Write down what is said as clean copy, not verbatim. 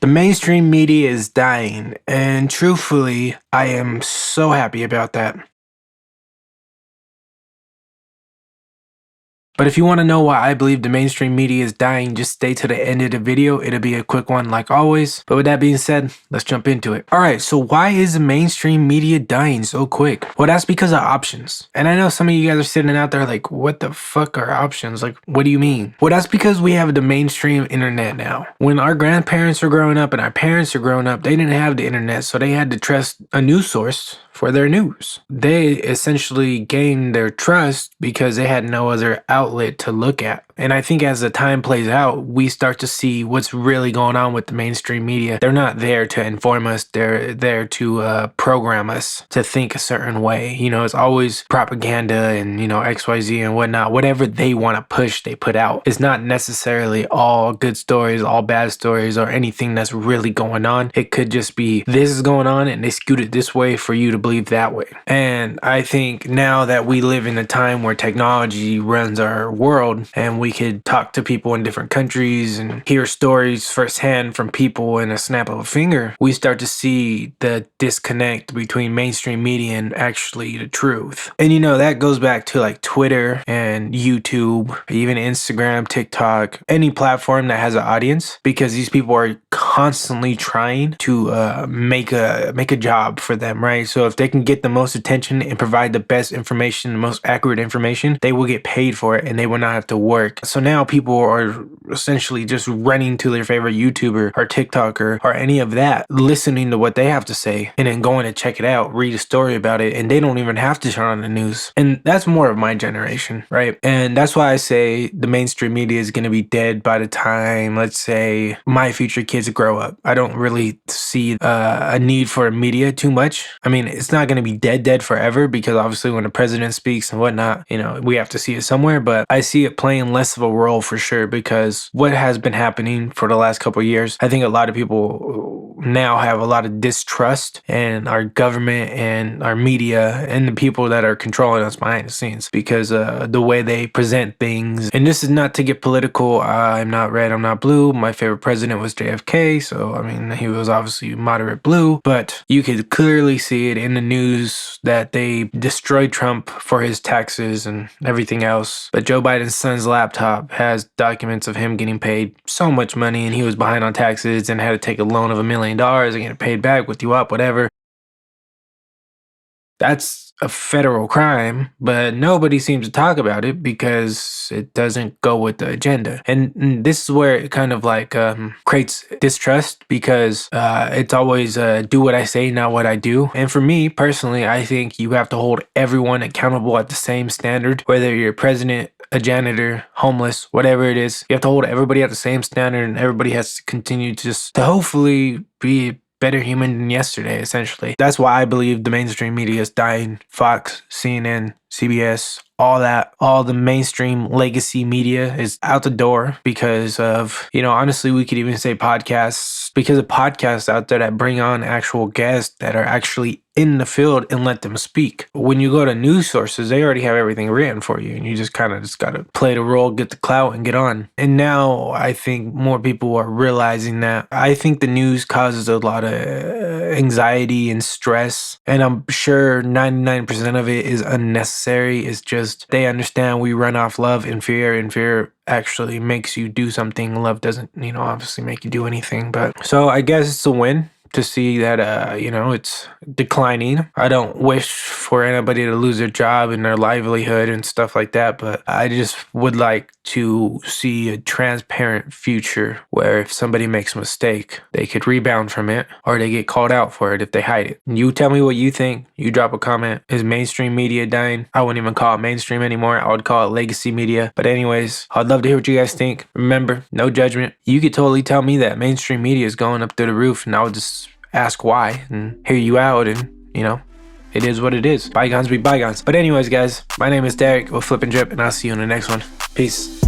The mainstream media is dying, and truthfully, I am so happy about that. But if you want to know why I believe the mainstream media is dying, just stay to the end of the video. It'll be a quick one like always. But with that being said, let's jump into it. Alright, so why is the mainstream media dying so quick? Well, that's because of options. And I know some of you guys are sitting out there like, what the fuck are options? Like, what do you mean? Well, that's because we have the mainstream internet now. When our grandparents were growing up and our parents were growing up, they didn't have the internet, so they had to trust a news source for their news. They essentially gained their trust because they had no other outlet to look at. And I think as the time plays out, we start to see what's really going on with the mainstream media. They're not there to inform us. They're there to program us to think a certain way. You know, it's always propaganda and, you know, XYZ and whatnot. Whatever they want to push, they put out. It's not necessarily all good stories, all bad stories, or anything that's really going on. It could just be this is going on and they skewed it this way for you to believe that way. And I think now that we live in a time where technology runs our world and we could talk to people in different countries and hear stories firsthand from people in a snap of a finger, we start to see the disconnect between mainstream media and actually the truth. And you know, that goes back to like Twitter and YouTube, even Instagram, TikTok, any platform that has an audience, because these people are constantly trying to make a job for them, right? So if they can get the most attention and provide the best information, the most accurate information, they will get paid for it and they will not have to work. So now people are essentially just running to their favorite YouTuber or TikToker or any of that, listening to what they have to say and then going to check it out, read a story about it, and they don't even have to turn on the news. And that's more of my generation, right? And that's why I say the mainstream media is going to be dead by the time, let's say, my future kids grow up. I don't really see a need for media too much. I mean, it's not going to be dead forever because obviously when the president speaks and whatnot, you know, we have to see it somewhere, but I see it playing less of a role for sure because what has been happening for the last couple of years, I think a lot of people now have a lot of distrust in our government and our media and the people that are controlling us behind the scenes because the way they present things. And this is not to get political. I'm not red, I'm not blue. My favorite president was JFK, so I mean, he was obviously moderate blue, but you could clearly see it in the news that they destroyed Trump for his taxes and everything else. But Joe Biden's son's laptop has documents of him getting paid so much money and he was behind on taxes and had to take a loan of $1 million and get it paid back with you up, whatever. That's a federal crime, but nobody seems to talk about it because it doesn't go with the agenda. And this is where it kind of like creates distrust because it's always do what I say, not what I do. And for me personally, I think you have to hold everyone accountable at the same standard, whether you're president, a janitor, homeless, whatever it is. You have to hold everybody at the same standard and everybody has to continue to hopefully be better human than yesterday, essentially. That's why I believe the mainstream media is dying. Fox, CNN, CBS, all the mainstream legacy media is out the door because of, you know, honestly, we could even say podcasts, because of podcasts out there that bring on actual guests that are actually in the field and let them speak. When you go to news sources, they already have everything written for you and you just kind of got to play the role, get the clout and get on. And now I think more people are realizing that. I think the news causes a lot of anxiety and stress, and I'm sure 99% of it is unnecessary. It's just they understand we run off love and fear actually makes you do something. Love doesn't, you know, obviously make you do anything. But so I guess it's a win to see that, you know, it's declining. I don't wish for anybody to lose their job and their livelihood and stuff like that, but I just would like to see a transparent future where if somebody makes a mistake, they could rebound from it or they get called out for it if they hide it. You tell me what you think. You drop a comment. Is mainstream media dying? I wouldn't even call it mainstream anymore. I would call it legacy media. But anyways, I'd love to hear what you guys think. Remember, no judgment. You could totally tell me that mainstream media is going up through the roof and I would just ask why and hear you out, and you know, it is what it is. Bygones be bygones. But anyways, guys, my name is Derek with Flip and Drip and I'll see you in the next one. Peace.